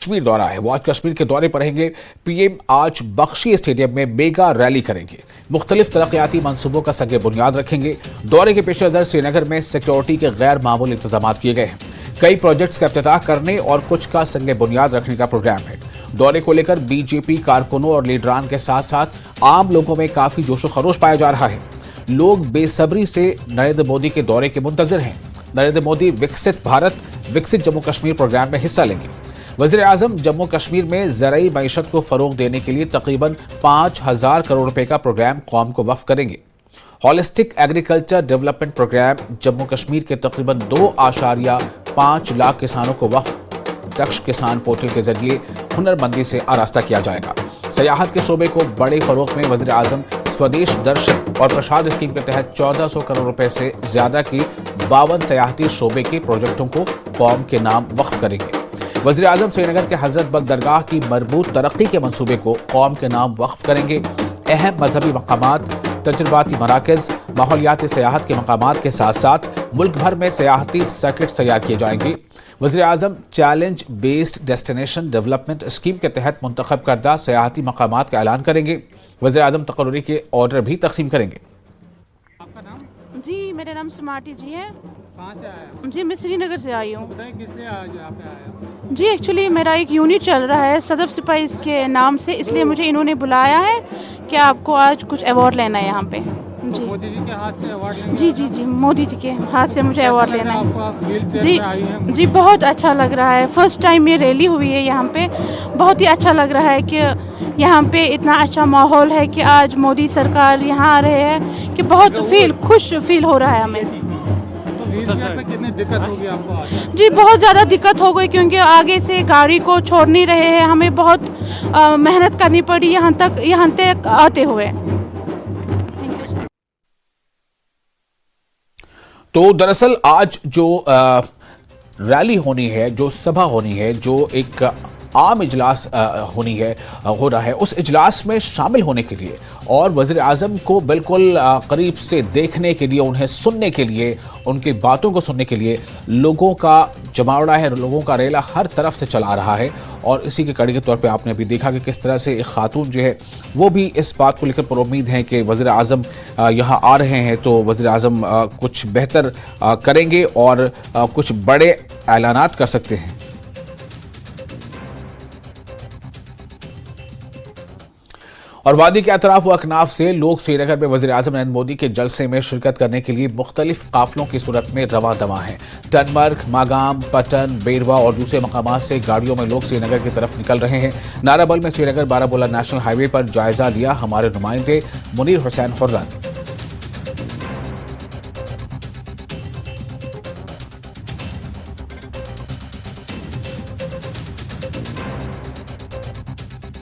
कश्मीर दौरा है। वो आज कश्मीर के दौरे पर रहेंगे। पीएम आज बख्शी स्टेडियम में मेगा रैली करेंगे। मुख्तलिफ तरक्याती मंसूबों का सगे बुनियाद रखेंगे। दौरे के पेश नजर श्रीनगर में सिक्योरिटी के गैर मामूली इंतजाम किए गए हैं। कई प्रोजेक्ट्स का इफ्तिताह करने और कुछ का संगे बुनियाद रखने का प्रोग्राम है। दौरे को लेकर बीजेपी कारकुनों और लीडरान के साथ साथ आम लोगों में काफी जोशो खरोश पाया जा रहा है। लोग बेसब्री से नरेंद्र मोदी के दौरे के मुंतजिर हैं। नरेंद्र मोदी विकसित भारत विकसित जम्मू कश्मीर प्रोग्राम में हिस्सा लेंगे। वज़ीर आज़म जम्मू कश्मीर में ज़राई मईशत को फरोग देने के लिए तकरीबन 5,000 करोड़ रुपए का प्रोग्राम कौम को वक्फ करेंगे। Holistic agriculture development programme Jammu Kashmir के तकरीबन 2.5 लाख किसानों को वक्फ दक्ष किसान पोर्टल के जरिए हुनरमंदी से आरास्ता किया जाएगा। सयाहत के शोबे को बड़े फरोग में वज़ीर आज़म स्वदेश दर्शन और प्रसाद स्कीम के तहत 1400 करोड़ रुपए से ज्यादा की 52 सयाहती शोबे के प्रोजेक्टों को कौम के नाम वक्फ करेंगे। वज़ीर आज़म श्रीनगर के हज़रत बल दरगाह की मरबूत तरक्की के मंसूबे को कौम के नाम वक्फ करेंगे। अहम मजहबी मकामात, तजुर्बाती मराकज़, माहौलियाती सयाहत के मकामात के साथ साथ मुल्क भर में सयाहती सर्किट तैयार किए जाएंगे। वज़ीर आज़म challenge based destination development scheme के तहत मुंतखब करदा सयाहती मकामात का ऐलान करेंगे। वज़ीर आज़म तकर्री के ऑर्डर भी तकसीम करेंगे। आपका नाम? जी, मेरा नाम स्मार्टी जी है। कहाँ से आया? जी, मैं श्रीनगर से आई हूँ। बताएं किस लिए आज यहाँ पे आया? जी, एक्चुअली मेरा एक यूनिट चल रहा है सदफ सिपाहीज़ के नाम से, इसलिए मुझे इन्होंने बुलाया है कि आपको आज कुछ अवार्ड लेना है यहाँ पे। जी, मोदी जी के हाथ से अवार्ड लेंगे? जी जी जी, मोदी जी के हाथ से मुझे अवार्ड लेना है। जी जी जी, बहुत अच्छा लग रहा है। फर्स्ट टाइम ये रैली हुई है यहाँ पे, बहुत ही अच्छा लग रहा है कि यहाँ पे इतना अच्छा माहौल है कि आज मोदी सरकार यहाँ आ रहे हैं कि बहुत खुश फील हो रहा है हमें। पे कितनी दिक्कत होगी आपको आज? जी, बहुत ज़्यादा दिक्कत हो गई क्योंकि आगे से गाड़ी को छोड़ नहीं रहे हैं। हमें बहुत मेहनत करनी पड़ी यहाँ तक आते हुए। तो दरअसल आज जो रैली होनी है, जो सभा होनी है, जो एक आम इजलास हो रहा है, उस इजलास में शामिल होने के लिए और वज़ीर आज़म को बिल्कुल करीब से देखने के लिए, उन्हें सुनने के लिए, उनकी बातों को सुनने के लिए लोगों का जमावड़ा है, लोगों का रेला हर तरफ से चला रहा है। और इसी के कड़ी के तौर पे आपने अभी देखा कि किस तरह से एक खातून जो है वो भी इस बात को लेकर पुरुम्मीद हैं कि वज़ीर आज़म यहाँ आ रहे हैं तो वज़ीर आज़म कुछ बेहतर करेंगे और कुछ बड़े ऐलानात कर सकते हैं। और वादी के अतराफ व अकनाफ से लोग श्रीनगर में वज़ीर आज़म नरेंद्र मोदी के जलसे में शिरकत करने के लिए मुख्तलिफ काफिलों की सूरत में रवा दवा हैं। टनमर्ग, मागाम, पटन, बेरवा और दूसरे मकामात से गाड़ियों में लोग श्रीनगर की तरफ निकल रहे हैं। नाराबल में श्रीनगर बारामूला नेशनल हाईवे पर जायजा लिया हमारे नुमाइंदे मुनीर हुसैन हुर्रा ने।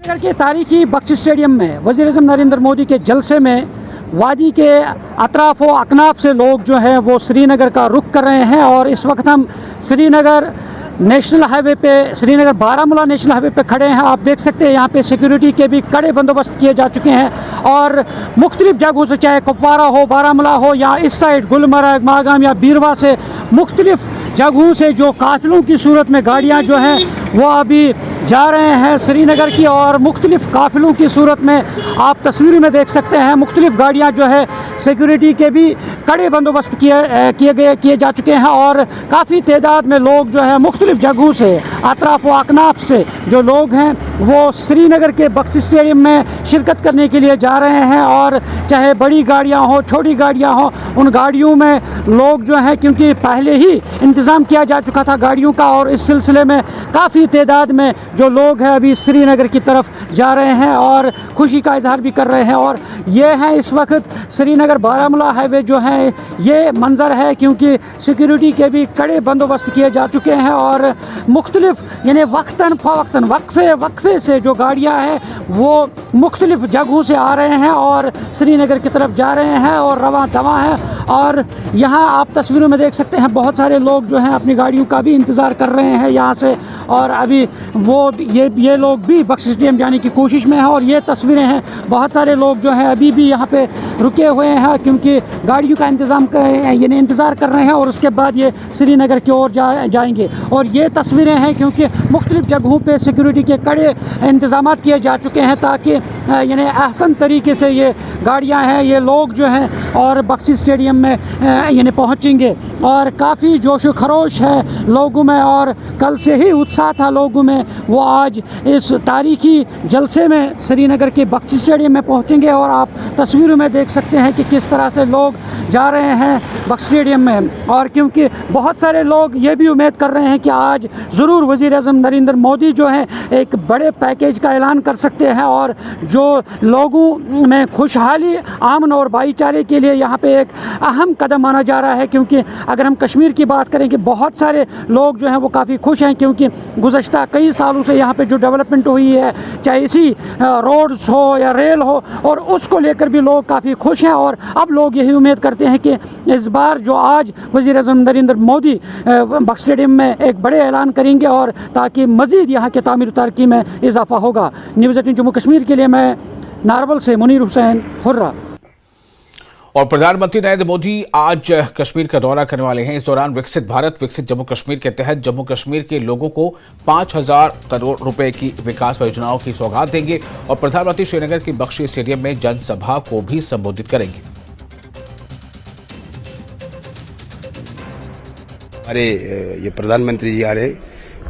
श्रीनगर के तारीखी बख्शी स्टेडियम में वज़ीर आज़म नरेंद्र मोदी के जलसे में वादी के अतराफ व अकनाफ से लोग जो हैं वो श्रीनगर का रुख कर रहे हैं। और इस वक्त हम श्रीनगर नेशनल हाईवे पे, श्रीनगर बारामूला नेशनल हाईवे पे खड़े हैं। आप देख सकते हैं यहाँ पे सिक्योरिटी के भी कड़े बंदोबस्त किए जा चुके हैं और मुख्तलिफ जगहों से, चाहे कुपवारा हो, बारामूला हो या इस साइड गुलमर्ग, मागाम या बीरवा से, मुख्तलिफ जगहों से जो काफिलों की सूरत में गाड़ियाँ जो हैं वो अभी जा रहे हैं श्रीनगर की। और मुख्तलिफ काफिलों की सूरत में आप तस्वीर में देख सकते हैं मुख्तलिफ गाड़ियाँ जो है सिक्योरिटी के भी कड़े बंदोबस्त किए जा चुके हैं। और काफ़ी तादाद में लोग जो है मुख्तलिफ जगहों से, अतराफ व अकनाफ से जो लोग हैं वो श्रीनगर के बख्शी स्टेडियम में शिरकत करने के लिए जा रहे हैं। और चाहे बड़ी गाड़ियाँ हों, छोटी गाड़ियाँ हों, उन गाड़ियों में लोग जो हैं, क्योंकि पहले ही इंतज़ाम किया जा चुका था गाड़ियों का, और इस सिलसिले में काफ़ी तादाद में जो लोग हैं अभी श्रीनगर की तरफ जा रहे हैं और खुशी का इजहार भी कर रहे हैं। और ये है इस वक्त श्रीनगर बारामूला हाईवे जो है ये मंज़र है, क्योंकि सिक्योरिटी के भी कड़े बंदोबस्त किए जा चुके हैं और मुख्तलिफ यानी वक्तन फ़वक्तन, वक्फे से जो गाड़ियाँ हैं वो मुख्तलिफ जगहों से आ रहे हैं और श्रीनगर की तरफ जा रहे हैं और रवा दवा हैं। और यहाँ आप तस्वीरों में देख सकते हैं बहुत सारे लोग जो हैं अपनी गाड़ियों का भी इंतज़ार कर रहे हैं यहाँ से। और अभी वो ये लोग भी बख्शी स्टेडियम जाने की कोशिश में हैं। और ये तस्वीरें हैं, बहुत सारे लोग जो हैं अभी भी यहाँ पे रुके हुए हैं क्योंकि गाड़ियों का इंतज़ार कर रहे हैं और उसके बाद ये श्रीनगर की ओर जाएंगे। और ये तस्वीरें हैं क्योंकि मुख्तलिफ जगहों पे सिक्योरिटी के कड़े इंतज़ाम किए जा चुके हैं ताकि यानी अहसन तरीके से ये गाड़ियाँ हैं, ये लोग जो हैं और बख्शी स्टेडियम में यानी पहुँचेंगे। और काफ़ी जोश व खरोश है लोगों में और कल से ही उत्साह था लोगों में, वो आज इस तारीखी जलसे में श्रीनगर के बख्शी स्टेडियम में पहुँचेंगे। और आप तस्वीरों में देख सकते हैं कि किस तरह से लोग जा रहे हैं बख्शी स्टेडियम में। और क्योंकि बहुत सारे लोग ये भी उम्मीद कर रहे हैं कि आज ज़रूर वज़ीर-ए-आज़म नरेंद्र मोदी जो हैं एक बड़े पैकेज का ऐलान कर सकते हैं और जो लोगों में खुशहाली, अमन और भाईचारे के लिए यहाँ पे एक अहम कदम माना जा रहा है। क्योंकि अगर हम कश्मीर की बात करें कि बहुत सारे लोग जो हैं वो काफ़ी खुश हैं क्योंकि गुज़श्ता कई सालों से यहाँ पे जो डेवलपमेंट हुई है, चाहे इसी रोड्स हो या रेल हो, और उसको लेकर भी लोग काफ़ी खुश हैं। और अब लोग यही उम्मीद करते हैं कि इस बार जो आज वज़ीर-ए-आज़म नरेंद्र मोदी बख्शी स्टेडियम में एक बड़े ऐलान करेंगे और ताकि मज़ीद यहाँ के तामीर तरक्की में इजाफा होगा। न्यूज़ 18 जम्मू कश्मीर के लिए मैं नारवल से मुनीर हुसैन हुर्रा। और प्रधानमंत्री नरेंद्र मोदी आज कश्मीर का दौरा करने वाले हैं। इस दौरान विकसित भारत विकसित जम्मू कश्मीर के तहत जम्मू कश्मीर के लोगों को 5,000 करोड़ रुपए की विकास परियोजनाओं की सौगात देंगे। और प्रधानमंत्री श्रीनगर की बख्शी स्टेडियम में जनसभा को भी संबोधित करेंगे। अरे ये प्रधानमंत्री जी आ रहे,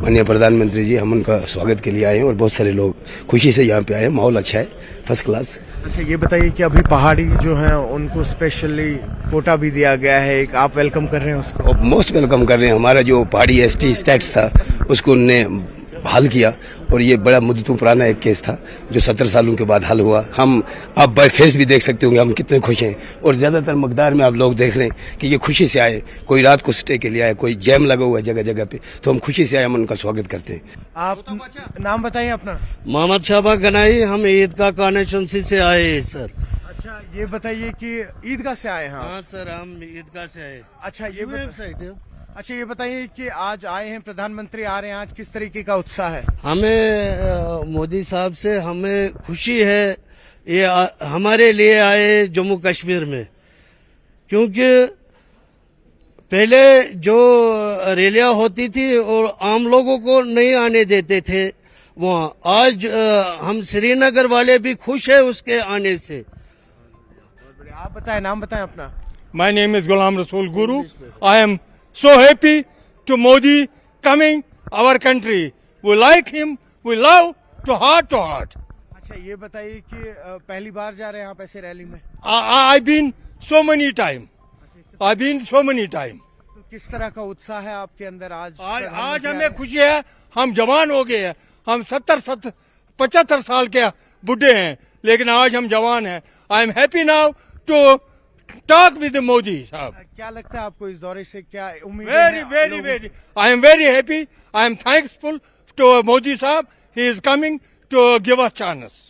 माननीय प्रधानमंत्री जी, हम उनका स्वागत के लिए आए हैं और बहुत सारे लोग खुशी से यहाँ पे आए हैं। माहौल अच्छा है, फर्स्ट क्लास। अच्छा, ये बताइए कि अभी पहाड़ी जो हैं उनको स्पेशली कोटा भी दिया गया है, एक आप वेलकम कर रहे हैं उसको? मोस्ट वेलकम कर रहे हैं। हमारा जो पहाड़ी एसटी स्टेटस था उसको उनने हल किया और ये बड़ा मुद्दतों पुराना एक केस था जो 17 सालों के बाद हल हुआ। हम आप बाय फेस भी देख सकते होंगे हम कितने खुश हैं। और ज्यादातर मकदार में आप लोग देख रहे हैं कि ये खुशी से आए, कोई रात को स्टे के लिए आए, कोई जैम लगा हुआ है जगह जगह पे, तो हम खुशी से आए, हम उनका स्वागत करते हैं। आप नाम बताइए अपना। मोहम्मद शाहबा गनाई, हम ईदगाह कॉन्स्टिट्यूंसी से आए हैं सर। अच्छा, ये बताइए कि ईदगाह से आए हैं? हाँ सर, हम ईदगाह से आए। अच्छा, ये बताइए कि आज आए हैं, प्रधानमंत्री आ रहे हैं, आज किस तरीके का उत्साह है? हमें मोदी साहब से हमें खुशी है, ये हमारे लिए आए जम्मू कश्मीर में, क्योंकि पहले जो रैलियां होती थी और आम लोगों को नहीं आने देते थे वहाँ, आज हम श्रीनगर वाले भी खुश है उसके आने से। आप बताएं, नाम बताएं अपना। My name is Ghulam Rasool Guru. I am so happy to Modi coming our country. We like him. We love to heart to heart. अच्छा, ये बताइए कि पहली बार जा रहे हैं आप ऐसे रैली में? I've been so many time. I've been so many time. तो किस तरह का उत्साह है आपके अंदर आज? आज हमें खुशी है, हम जवान हो गए हैं। हम 75 साल के बुढ़े हैं, लेकिन आज हम जवान हैं। I am happy now to talk with Modi साहब। क्या लगता है आपको इस दौरे से, क्या उम्मीद? Very I am very happy. I am thanksful to Modi sahab. He is coming to give us chance.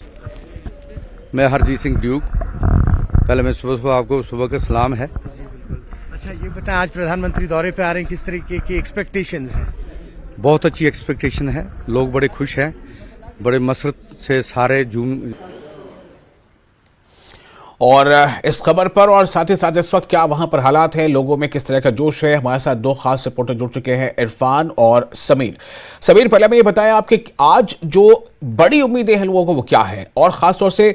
मैं हरजीत सिंह ड्यूक। पहले मैं सुबह आपको सुबह का सलाम है। अच्छा, ये बताएं, आज प्रधानमंत्री दौरे पे आ रहे हैं, किस तरीके की एक्सपेक्टेशंस हैं? बहुत अच्छी एक्सपेक्टेशन है, लोग बड़े खुश हैं, बड़े मसरत से सारे जूम। और इस खबर पर और साथ ही साथ इस वक्त क्या वहां पर हालात हैं, लोगों में किस तरह का जोश है, हमारे साथ दो खास रिपोर्टर जुड़ चुके हैं, इरफान और समीर। समीर, पहले मैं ये बताया आपके आज जो बड़ी उम्मीदें हैं लोगों को वो क्या है, और खासतौर से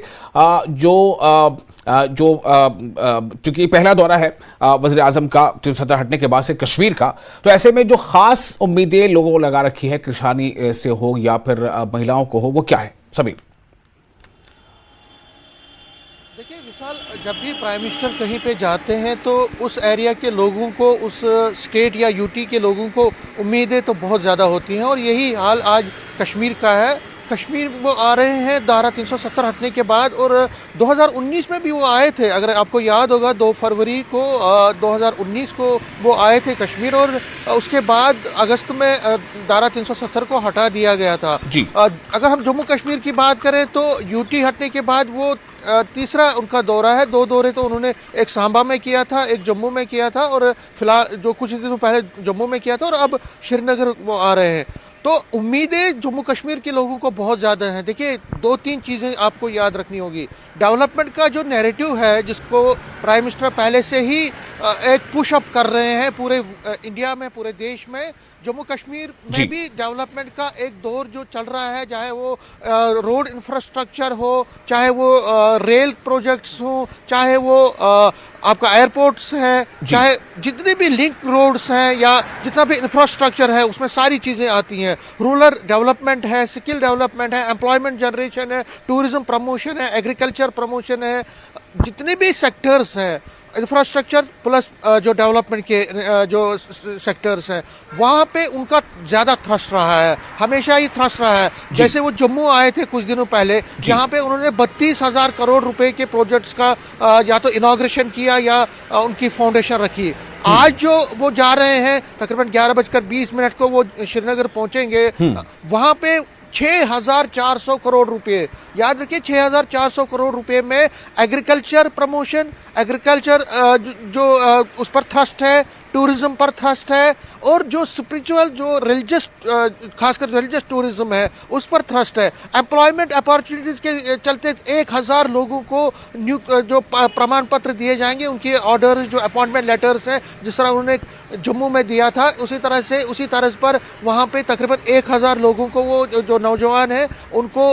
चूंकि पहला दौरा है वज़ीर आज़म का सत्ता हटने के बाद से कश्मीर का, तो ऐसे में जो खास उम्मीदें लोगों को लगा रखी है, किसानी से हो या फिर महिलाओं को हो, वो क्या है समीर? देखिए विशाल, जब भी प्राइम मिनिस्टर कहीं पे जाते हैं तो उस एरिया के लोगों को, उस स्टेट या यूटी के लोगों को उम्मीदें तो बहुत ज़्यादा होती हैं, और यही हाल आज कश्मीर का है। कश्मीर वो आ रहे हैं धारा 370 हटने के बाद, और 2019 में भी वो आए थे। अगर आपको याद होगा 2 फरवरी को 2019 को वो आए थे कश्मीर, और उसके बाद अगस्त में धारा 370 को हटा दिया गया था जी। अगर हम जम्मू कश्मीर की बात करें तो यूटी हटने के बाद वो तीसरा उनका दौरा है। 2 दौरे तो उन्होंने एक सांबा में किया था, एक जम्मू में किया था, और फिलहाल जो कुछ दिनों पहले जम्मू में किया था, और अब श्रीनगर वो आ रहे हैं। तो उम्मीदें जम्मू कश्मीर के लोगों को बहुत ज़्यादा हैं। देखिए 2-3 चीज़ें आपको याद रखनी होगी। डेवलपमेंट का जो नैरेटिव है, जिसको प्राइम मिनिस्टर पहले से ही एक पुश अप कर रहे हैं पूरे इंडिया में, पूरे देश में, जम्मू कश्मीर में भी डेवलपमेंट का एक दौर जो चल रहा है, चाहे वो रोड इंफ्रास्ट्रक्चर हो, चाहे वो रेल प्रोजेक्ट्स हो, चाहे वो आपका एयरपोर्ट्स हैं, चाहे जितने भी लिंक रोड्स हैं या जितना भी इंफ्रास्ट्रक्चर है, उसमें सारी चीज़ें आती हैं। रूरल डेवलपमेंट है, स्किल डेवलपमेंट है, एम्प्लॉयमेंट जनरेशन है, टूरिज्म प्रमोशन है, एग्रीकल्चर प्रमोशन है, जितने भी सेक्टर्स हैं, इंफ्रास्ट्रक्चर प्लस जो डेवलपमेंट के जो सेक्टर्स हैं, वहाँ पे उनका ज़्यादा थ्रस्ट रहा है, हमेशा ही थ्रस्ट रहा है। जैसे वो जम्मू आए थे कुछ दिनों पहले, जहाँ पे उन्होंने 32,000 करोड़ रुपए के प्रोजेक्ट्स का या तो इनॉग्रेशन किया या उनकी फाउंडेशन रखी। आज जो वो जा रहे हैं, तकरीबन 11:20 को वो श्रीनगर पहुंचेंगे, वहाँ पे 6,400 करोड़ रुपए, याद रखिए 6,400 करोड़ रुपए में एग्रीकल्चर प्रमोशन, एग्रीकल्चर जो उस पर थ्रस्ट है, टूरिज्म पर थ्रस्ट है, और जो स्पिरिचुअल जो रिलीजियस खासकर रिलीजियस टूरिज्म है उस पर थ्रस्ट है। एम्प्लॉयमेंट अपॉर्चुनिटीज के चलते 1,000 लोगों को न्यू जो प्रमाण पत्र दिए जाएंगे, उनके ऑर्डर जो अपॉइंटमेंट लेटर्स हैं, जिस तरह उन्होंने जम्मू में दिया था, उसी तरह पर वहाँ पे तकरीबन 1,000 लोगों को वो जो नौजवान हैं उनको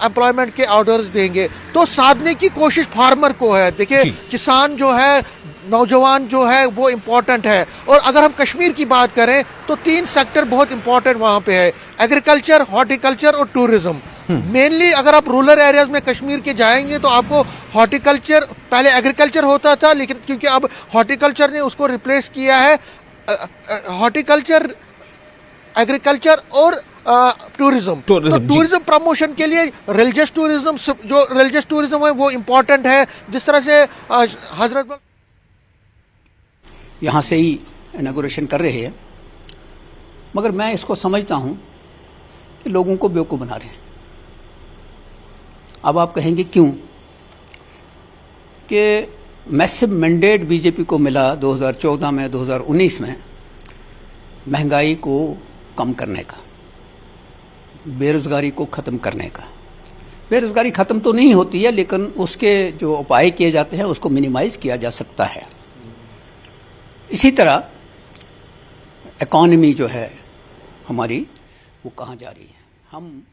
एम्प्लॉयमेंट के ऑर्डर्स देंगे। तो साधने की कोशिश फार्मर को है। देखिए किसान जो है, नौजवान जो है, वो इम्पोर्टेंट है। और अगर हम कश्मीर की बात करें तो 3 सेक्टर बहुत इम्पोर्टेंट वहाँ पे है, एग्रीकल्चर, हॉर्टिकल्चर और टूरिज्म। मेनली अगर आप रूरल एरियाज में कश्मीर के जाएंगे तो आपको हॉर्टिकल्चर, पहले एग्रीकल्चर होता था, लेकिन क्योंकि अब हॉर्टिकल्चर ने उसको रिप्लेस किया है, हॉर्टिकल्चर, एग्रीकल्चर और टूरिज्म। टूरिज्म प्रमोशन के लिए रिलीजियस टूरिज्म, जो रिलीजियस टूरिज्म है वो इम्पोर्टेंट है। जिस तरह से हजरत यहाँ से ही इनॉग्रेशन कर रहे हैं, मगर मैं इसको समझता हूँ कि लोगों को बेवकूफ़ बना रहे हैं। अब आप कहेंगे क्यों? कि मैसिव मैंडेट बीजेपी को मिला 2014 में, 2019 में महंगाई को कम करने का, बेरोज़गारी को ख़त्म करने का। बेरोज़गारी ख़त्म तो नहीं होती है, लेकिन उसके जो उपाय किए जाते हैं उसको मिनिमाइज़ किया जा सकता है। इसी तरह इकॉनमी जो है हमारी, वो कहाँ जा रही है? हम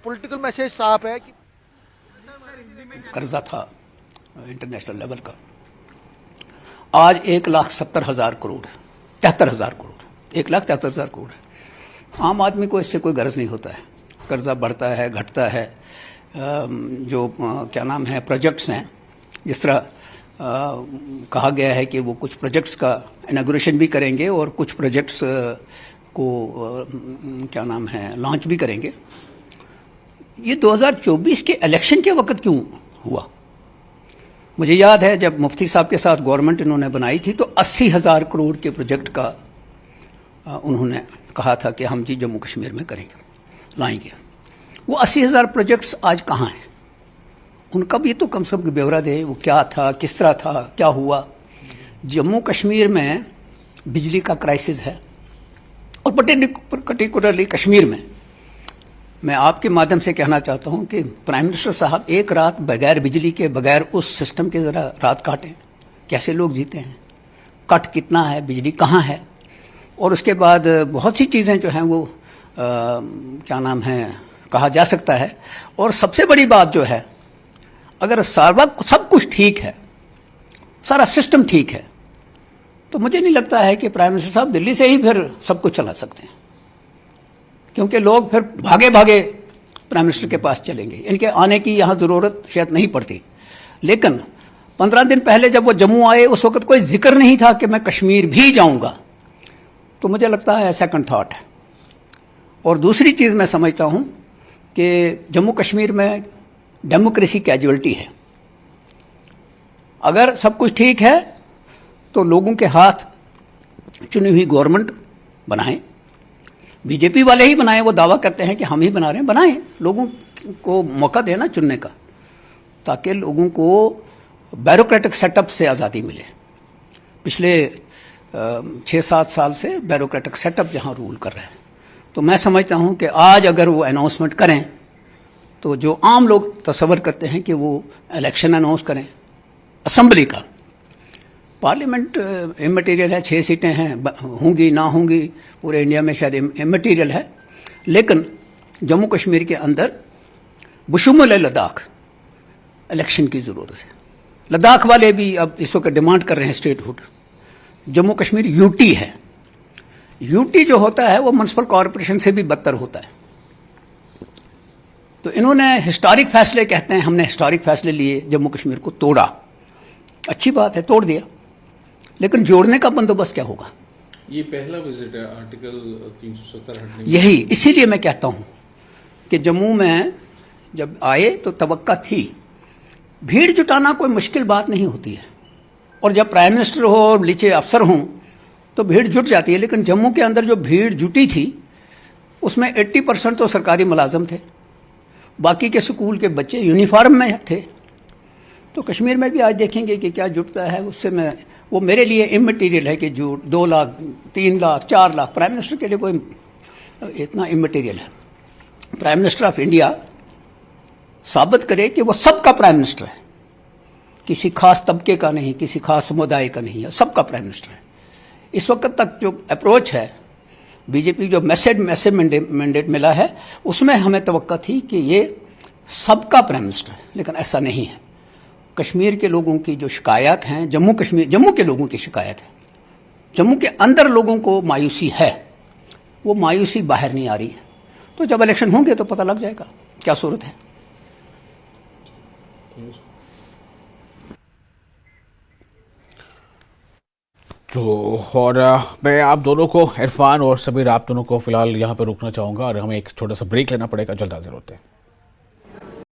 पॉलिटिकल मैसेज साफ है कि कर्जा था इंटरनेशनल लेवल का, आज 1,70,000 करोड़, 73,000 करोड़, 1,73,000 करोड़ है। आम आदमी को इससे कोई गर्ज नहीं होता है। कर्जा बढ़ता है, घटता है, जो क्या नाम है प्रोजेक्ट्स हैं, जिस तरह कहा गया है कि वो कुछ प्रोजेक्ट्स का इनॉग्रेशन भी करेंगे और कुछ प्रोजेक्ट्स को क्या नाम है लॉन्च भी करेंगे। ये 2024 के इलेक्शन के वक्त क्यों हुआ? मुझे याद है जब मुफ्ती साहब के साथ गवर्नमेंट इन्होंने बनाई थी तो 80,000 करोड़ के प्रोजेक्ट का उन्होंने कहा था कि हम जी जम्मू कश्मीर में करेंगे, लाएंगे। वो 80,000 प्रोजेक्ट्स आज कहाँ हैं? उनका भी तो कम से कम ब्यौरा दे, वो क्या था, किस तरह था, क्या हुआ। जम्मू कश्मीर में बिजली का क्राइसिस है, और पर्टिकुलरली कश्मीर में मैं आपके माध्यम से कहना चाहता हूं कि प्राइम मिनिस्टर साहब एक रात बगैर बिजली के, बगैर उस सिस्टम के ज़रा रात काटें। कैसे लोग जीते हैं, कट कितना है, बिजली कहाँ है, और उसके बाद बहुत सी चीज़ें जो हैं वो क्या नाम है कहा जा सकता है। और सबसे बड़ी बात जो है, अगर सब कुछ ठीक है, सारा सिस्टम ठीक है, तो मुझे नहीं लगता है कि प्राइम मिनिस्टर साहब दिल्ली से ही फिर सब कुछ चला सकते हैं, क्योंकि लोग फिर भागे भागे प्राइम मिनिस्टर के पास चलेंगे। इनके आने की यहाँ ज़रूरत शायद नहीं पड़ती। लेकिन 15 दिन पहले जब वो जम्मू आए, उस वक्त कोई जिक्र नहीं था कि मैं कश्मीर भी जाऊँगा, तो मुझे लगता है सेकंड थॉट है। और दूसरी चीज़ मैं समझता हूँ कि जम्मू कश्मीर में डेमोक्रेसी कैजुअलिटी है। अगर सब कुछ ठीक है तो लोगों के हाथ चुनी हुई गवर्नमेंट बनाएं, बीजेपी वाले ही बनाएं। वो दावा करते हैं कि हम ही बना रहे हैं, बनाएं, लोगों को मौका देना चुनने का, ताकि लोगों को ब्यूरोक्रेटिक सेटअप से आज़ादी मिले। पिछले 6-7 साल से ब्यूरोक्रेटिक सेटअप जहां रूल कर रहे हैं। तो मैं समझता हूं कि आज अगर वो अनाउंसमेंट करें तो जो आम लोग तसव्वुर करते हैं कि वो इलेक्शन अनाउंस करें असम्बली का, पार्लियामेंट इमटेरियल है, 6 सीटें हैं, होंगी ना होंगी पूरे इंडिया में शायद इमटेरियल है, लेकिन जम्मू कश्मीर के अंदर बशुमल लद्दाख इलेक्शन की ज़रूरत है। लद्दाख वाले भी अब इस वक्त डिमांड कर रहे हैं स्टेटहुड। जम्मू कश्मीर यूटी है, यूटी जो होता है वो म्युनिसिपल कॉरपोरेशन से भी बदतर होता है। तो इन्होंने हिस्टोरिक फैसले कहते हैं, हमने हिस्टोरिक फैसले लिए, जम्मू कश्मीर को तोड़ा, अच्छी बात है, तोड़ दिया, लेकिन जोड़ने का बंदोबस्त क्या होगा? ये पहला विजिट है आर्टिकल 370 हटने। यही इसीलिए मैं कहता हूं कि जम्मू में जब आए तो तवक्का थी, भीड़ जुटाना कोई मुश्किल बात नहीं होती है, और जब प्राइम मिनिस्टर हो और नीचे अफसर हों तो भीड़ जुट जाती है। लेकिन जम्मू के अंदर जो भीड़ जुटी थी उसमें 80% तो सरकारी मुलाजम थे, बाकी के स्कूल के बच्चे यूनिफॉर्म में थे। तो कश्मीर में भी आज देखेंगे कि क्या जुटता है, उससे मैं वो मेरे लिए इमटेरियल है कि जो 2 लाख 3 लाख 4 लाख प्राइम मिनिस्टर के लिए कोई इतना इमटेरियल है। प्राइम मिनिस्टर ऑफ इंडिया साबित करे कि वो सबका प्राइम मिनिस्टर है, किसी खास तबके का नहीं, किसी खास समुदाय का नहीं है, सबका प्राइम मिनिस्टर है। इस वक्त तक जो अप्रोच है बीजेपी, जो मैसेज मैंडेट मिला है, उसमें हमें तवक्का थी कि ये सबका प्राइम मिनिस्टर है, लेकिन ऐसा नहीं है। कश्मीर के लोगों की जो शिकायत हैं, जम्मू के लोगों की शिकायत है, जम्मू के अंदर लोगों को मायूसी है, वो मायूसी बाहर नहीं आ रही है। तो जब इलेक्शन होंगे तो पता लग जाएगा क्या सूरत है। तो और मैं आप दोनों को, इरफान और सबीर, आप दोनों को फिलहाल यहाँ पे रोकना चाहूँगा और हमें एक छोटा सा ब्रेक लेना पड़ेगा, जल्द हाजिर होते हैं।